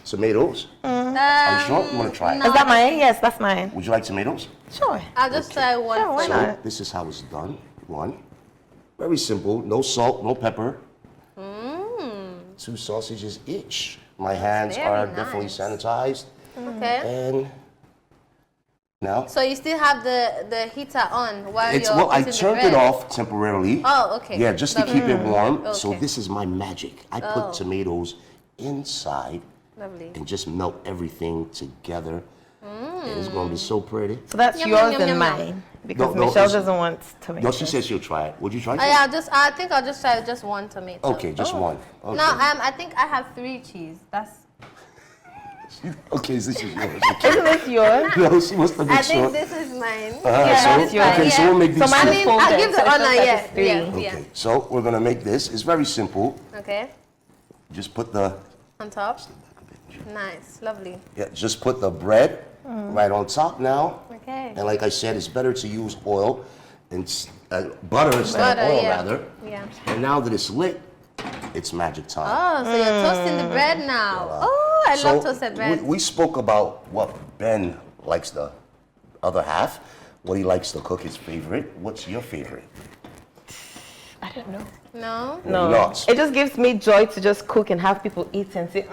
tomatoes. Are you sure? You want to try it? Is that mine? Yes, that's mine. Would you like tomatoes? Sure. I'll just try one. Sure, why So not? this is how it's done. 1. Very simple. No salt, no pepper. 2 sausages each. My hands very are nice. definitely sanitized. Okay. And now, So you still have the heater on while it's you're well, I putting the turned bread? it off temporarily. Oh, okay. Yeah, just to Lovely. keep it warm. So Okay. this is my magic. I Oh. put tomatoes inside Lovely. and just melt everything together. And it's going to be so pretty. So that's Yum, yours yum, yum, and yum, mine. Because No, Michelle it's- doesn't want tomatoes. No, she says she'll try it. Would you try it? I think I'll just try just one tomato. Okay, just one. Okay. No, I think I have 3 cheese. That's. Okay, this is yours. Isn't this yours? No, she must have been I think short. this is mine. So, that's yours. okay, so we'll make these So mine two. is folded. I'll give the so it's honor, just like yeah. it's 3. Yeah. Okay, so we're gonna make this. It's very simple. Okay. Just put the On top. Nice. Lovely. just put the bread right on top now. Okay. And like I said, it's better to use oil and butter instead Butter, of oil yeah. rather. Yeah. And now that it's lit, it's magic time. Oh, so you're toasting the bread now. Oh, I love toasted bread. We spoke about what Ben likes the other half, what he likes to cook, his favorite. What's your favorite? I don't know. No? No. Nuts. It just gives me joy to just cook and have people eat and say,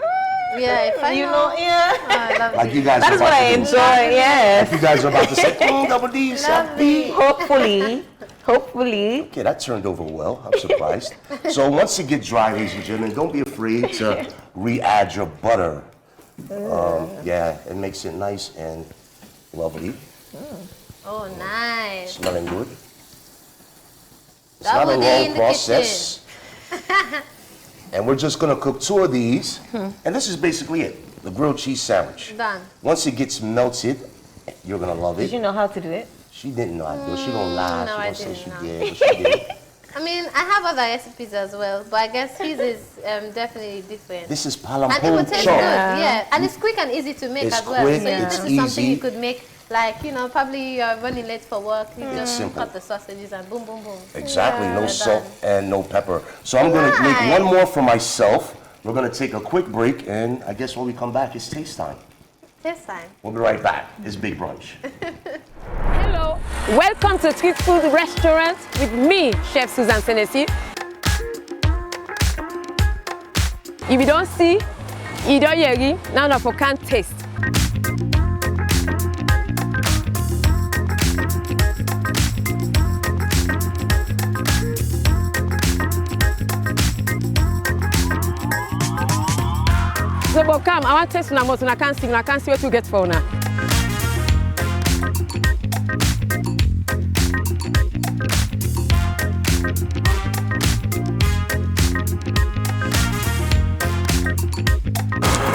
Yeah, if I you know. know, yeah. Oh, I love Like it. you guys That are is what about I to do. enjoy, yes. You guys are about to say, double D, Lovely. Hopefully. Okay, that turned over well. I'm surprised. So once it gets dry, ladies and gentlemen, don't be afraid to re-add your butter. Yeah, it makes it nice and lovely. Oh, nice. Smelling good. It's Double not a D in long the process. And we're just gonna cook 2 of these. And this is basically it, the grilled cheese sandwich. Done. Once it gets melted, you're gonna love Did it. you know how to do it? She didn't know how to do it. She don't lie. no, She I don't say didn't she know. did, but she did. I mean, I have other recipes as well, but I guess his is definitely different. This is And it will taste palampocho. good, yeah. And it's quick and easy to make It's as well. quick, So it's this is something you easy. could make, like, probably you're running late for work. You just simple. cut the sausages and boom, boom, boom. Exactly, no They're salt done. and no pepper. So I'm gonna make Nice. one more for myself. We're gonna take a quick break, and I guess when we come back, it's taste time. This time. We'll be right back. It's Big Brunch. Hello, welcome to Street Food Restaurant with me, Chef Susan Senesi. If you don't see, you don't hear, none of you can taste. So, but come, I want to taste una mouth, I can't see what you get for now.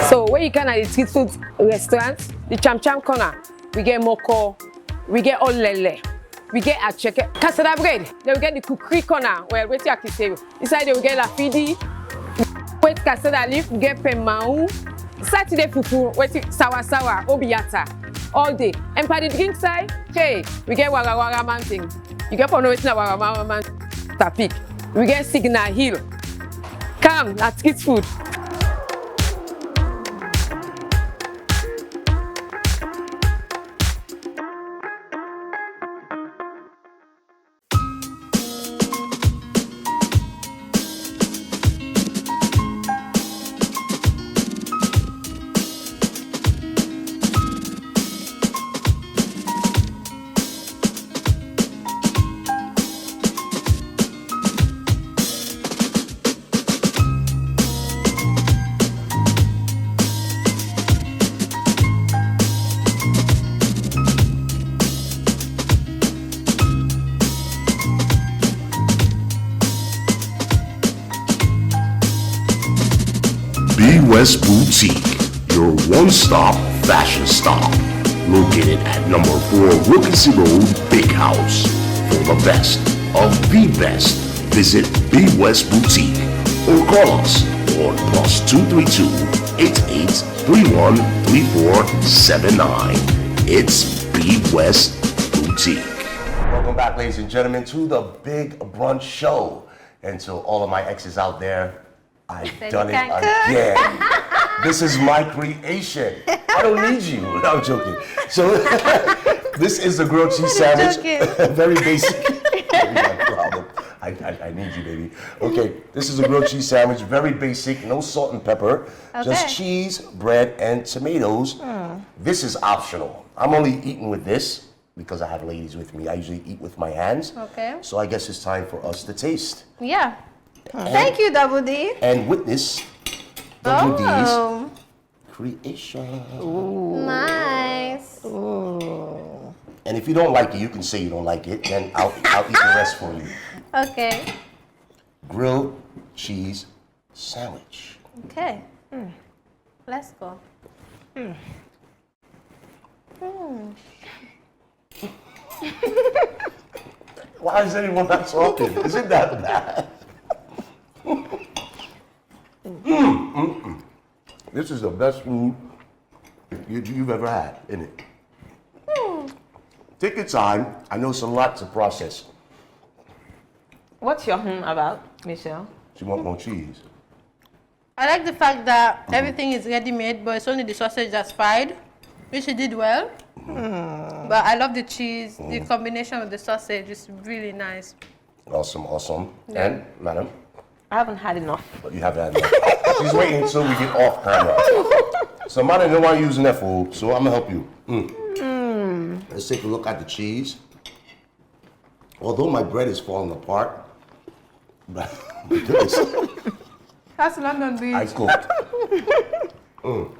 So where you can at the street food restaurant, the Cham Cham corner, we get moko, we get olele, we get acheke, cassava bread. Then we get the cookery corner where we take it. Inside there we get lafidi, wait cassava leaf, we get pemau. Saturday fufu, wait sawa obiata. All day. And by the drink side, hey, we get Wara Mountain. You get for no waiting at Wara Mountain Tapik. We get Signal Hill. Come, that's kids food. Be West Boutique, your one-stop fashion stop. Located at number 4 Wilkinson Road, Big House. For the best of the best, visit Be West Boutique or call us on +232-8831-3479. It's Be West Boutique. Welcome back, ladies and gentlemen, to the Big Brunch Show. And to all of my exes out there, I've done it again. This is my creation. I don't need you. No, I'm joking. So this is the grilled cheese sandwich. Very basic. No problem. I need you, baby. Okay, this is a grilled cheese sandwich. Very basic. No salt and pepper. Just cheese, bread, and tomatoes. This is optional. I'm only eating with this because I have ladies with me. I usually eat with my hands. Okay. So I guess it's time for us to taste. Yeah. Thank you, Double D. And witness Double D's creation. Ooh. Nice. Ooh. And if you don't like it, you can say you don't like it, then I'll eat the rest for you. Okay. Grilled cheese sandwich. Okay. Let's go. Why is anyone not talking? Isn't that bad? This is the best food you've ever had, isn't it? Take your time. I know it's a lot to process. What's your about, Michelle? She wants more cheese. I like the fact that everything is ready-made, but it's only the sausage that's fried, which she did well. But I love the cheese. The combination of the sausage is really nice. Awesome, awesome. Yeah. And, madam? I haven't had enough. But you haven't had enough. She's waiting until we get off camera. So, madam, don't want you using that food, so I'm going to help you. Let's take a look at the cheese. Although my bread is falling apart, but That's London beef. I cooked. No,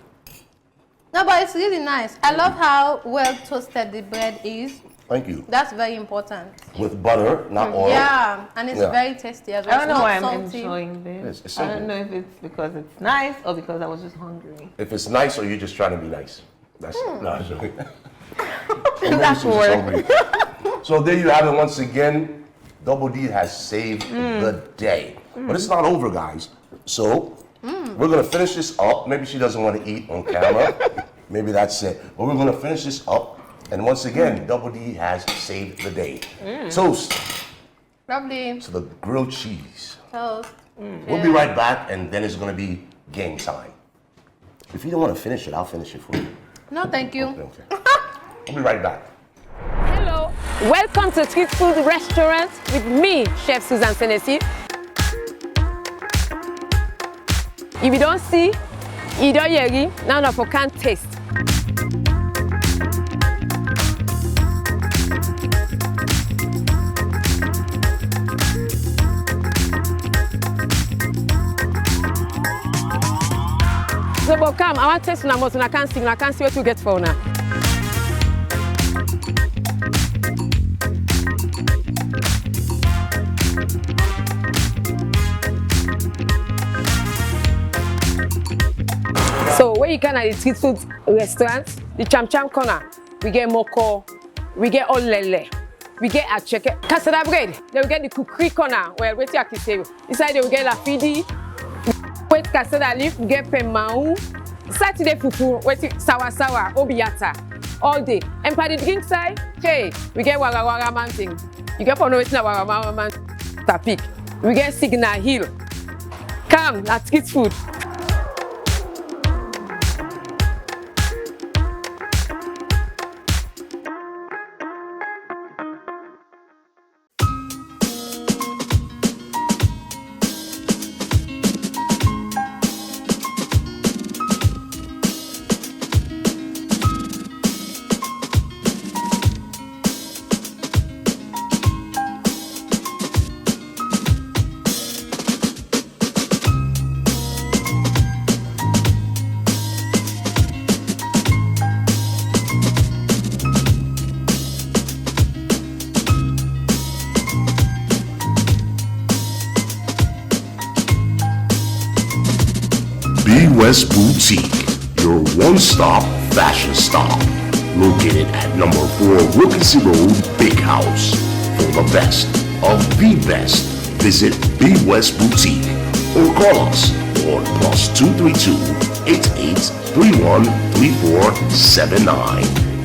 but it's really nice. I love how well toasted the bread is. Thank you. That's very important. With butter, not oil. Yeah, and it's very tasty as well. I don't know why I'm salty. enjoying this. It's I don't know if it's because it's nice or because I was just hungry. If it's nice or you're just trying to be nice. That's not joking. That's hungry. So there you have it once again. Double D has saved the day. But it's not over, guys. So we're going to finish this up. Maybe she doesn't want to eat on camera. Maybe that's it. But we're going to finish this up. And once again, Double D has saved the day. Toast. Lovely. To the grilled cheese. Toast. We'll be right back, and then it's going to be game time. If you don't want to finish it, I'll finish it for you. No, thank you. Okay. We'll be right back. Hello, welcome to Street Food Restaurant with me, Chef Susan Senesi. If you don't see, you don't hear, none of you can taste. So, but come, I want to taste now, but I can't sing, I can't see what you get for now. So, where you can at the street food restaurant, the Cham Cham corner, we get moko, we get olele, we get acheke, cassava bread. Then we get the kukri corner where we take akiseyo. Inside there we get lafidi, wait cassava leaf, we get pemau. Saturday fufu, wait sawa obiata. All day. And by the drink side, hey, we get wara man thing. You get for no waiting wara man tapik. We get Signal Hill. Come, that's kids food. Be West Boutique, your one-stop fashion stop. Located at number 4 Wilkinson Road, Big House. For the best of the best, visit Be West Boutique or call us on +232-8831-3479.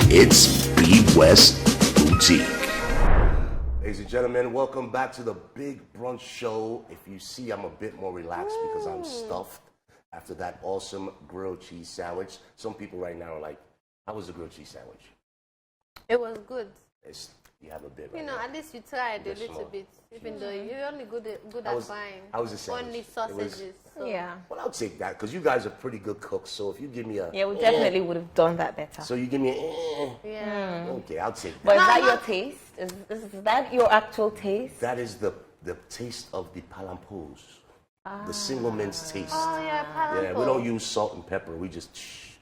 It's Be West Boutique. Ladies and gentlemen, welcome back to the Big Brunch Show. If you see, I'm a bit more relaxed because I'm stuffed after that awesome grilled cheese sandwich. Some people right now are like, how was the grilled cheese sandwich? It was good. You have a bit right You know, now. at least you tried a little bit, even though you're only good at buying. How was the sandwich? Only sausages. So. Yeah. Well, I'll take that because you guys are pretty good cooks. So if you give me a... Yeah, we definitely would have done that better. So you give me Yeah. Okay, I'll take that. But is that your taste? Is that your actual taste? That is the taste of the palampos. The single mince taste. Oh, yeah, palampo. Yeah, we don't use salt and pepper. We just...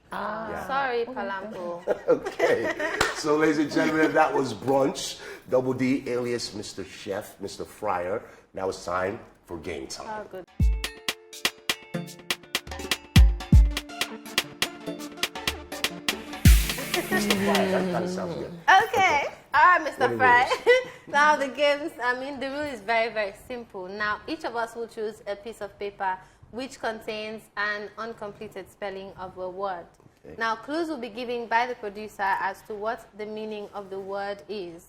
Yeah. Sorry, palampo. Okay. So, ladies and gentlemen, that was Brunch. Double D, alias Mr. Chef, Mr. Fryer. Now it's time for game time. Oh, good. That kind of sounds good. Okay. All right, Mr. Fry. Now the games, the rule is very, very simple. Now, each of us will choose a piece of paper which contains an uncompleted spelling of a word. Okay. Now, clues will be given by the producer as to what the meaning of the word is.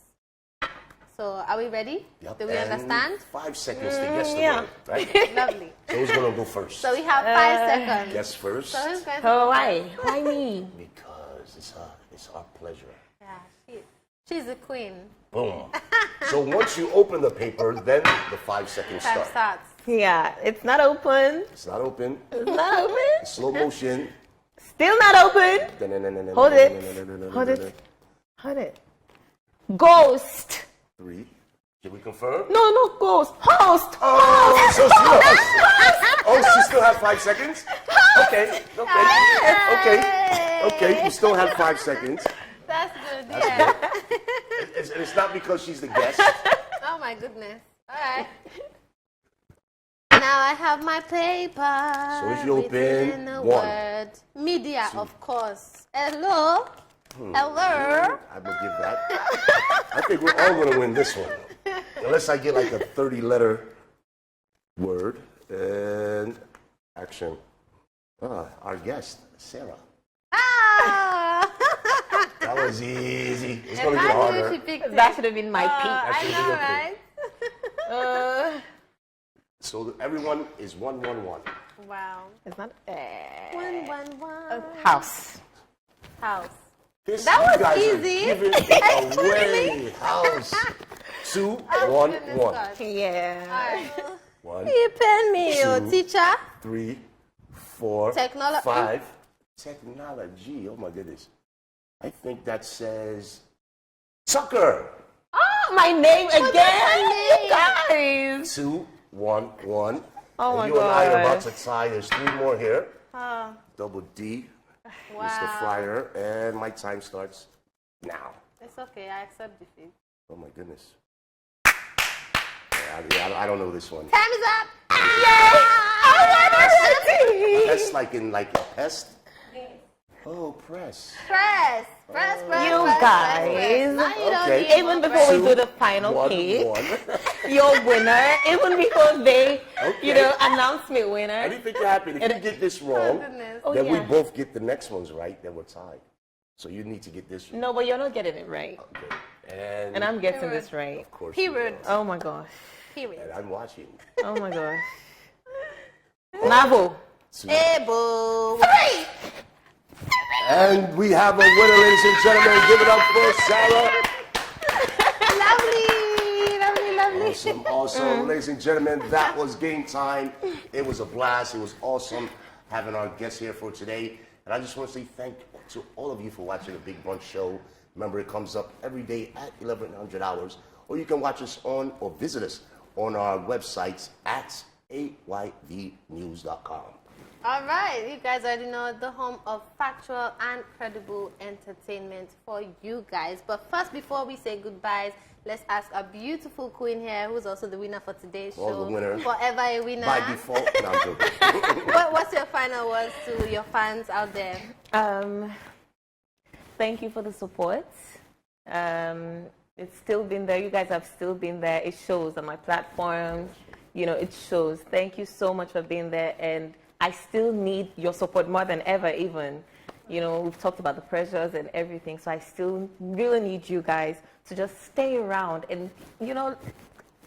So, are we ready? Yep. Do we understand? 5 seconds to guess the word, right? Lovely. So who's going to go first? So, we have 5 seconds. Guess first. So, who's going to Oh, go why? first? Why me? Because it's our pleasure. Yeah, she's a queen. Boom. So once you open the paper, then the 5 seconds Time start. starts. Yeah, it's not open. It's not open. It's not open. Slow motion. Still not open. Hold it. Hold it. Hold it. Ghost. 3. Can we confirm? No, ghost. Host. Oh, so she still has 5 seconds? Okay. You still have 5 seconds. That's good, That's yeah. good. It's not because she's the guest. Oh my goodness. All right. Now I have my paper. So if you open the 1. word. Media, 2. of course. Hello. Hello. I will give that. I think we're all going to win this one. Unless I get like a 30-letter word. And action. Our guest, Sarah. Ah! That was easy. It's going to get harder. That should have been my peak. I know, right? So everyone is 1-1-1. Wow. It's not. 1-1-1. House. That was easy. Give it away. House. 2-1-1. Yeah. Right. 1. You pen me, your 2, teacher. 3, 4, Technology. 5. Technology. Oh my goodness. I think that says Tucker. Oh, my name again. You guys. 2-1-1. Oh my and you and I are God. about to tie. There's 3 more here. Double D. Wow. Mr. Fryer. And my time starts now. It's okay. I accept defeat. Oh my goodness. Yeah, I don't know this one. Time is up. That's like in like a pest. Oh, press. Press. You Press, guys. Now you don't Okay. need Even more before we press. do the final One, cake, one. your winner, even before they, Okay. announce me winner. Anything can happen. If you get this wrong, Oh, then we yeah. both get the next ones right, then we're tied. So you need to get this right. No, but you're not getting it right. Okay. And I'm getting this right. Of course. Period. Oh my gosh. Period. And I'm watching. Oh my gosh. Navo. Hey, boo. And we have a winner, ladies and gentlemen. Give it up for Sarah. Lovely. Awesome. Ladies and gentlemen, that was game time. It was a blast. It was awesome having our guests here for today. And I just want to say thank you to all of you for watching the Big Brunch Show. Remember, it comes up every day at 1100 hours. Or you can watch us on or visit us on our websites at ayvnews.com. All right, you guys already know the home of factual and credible entertainment for you guys. But first, before we say goodbyes, let's ask our beautiful queen here, who's also the winner for today's show. The winner. Forever a winner. By default. No, I'm joking. What's your final words to your fans out there? Thank you for the support. It's still been there. You guys have still been there. It shows on my platforms. It shows. Thank you so much for being there. And I still need your support more than ever, even. We've talked about the pressures and everything. So I still really need you guys to just stay around and,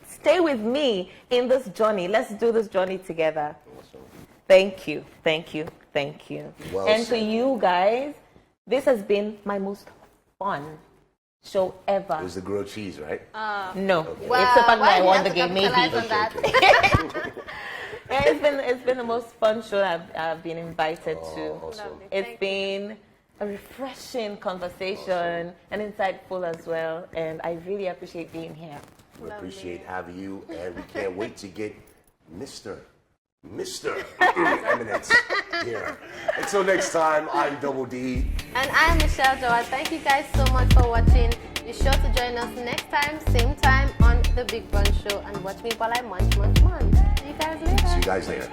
stay with me in this journey. Let's do this journey together. Awesome. Thank you. Thank you. Thank you. Well and said. to you guys, this has been my most fun show ever. It was the grilled cheese, right? No. Okay. Well, It's the fact that I why won do the you have game, to maybe. capitalize on that? Yeah, it's been the most fun show I've been invited to. Awesome. Lovely. It's been a refreshing conversation and insightful as well. And I really appreciate being here. We appreciate having you, and we can't wait to get Mr. Eminence here. Until next time, I'm Double D. And I'm Michelle Joa. Thank you guys so much for watching. Be sure to join us next time, same time on The Big Brunch Show, and watch me while I munch. See you guys later. See you guys later.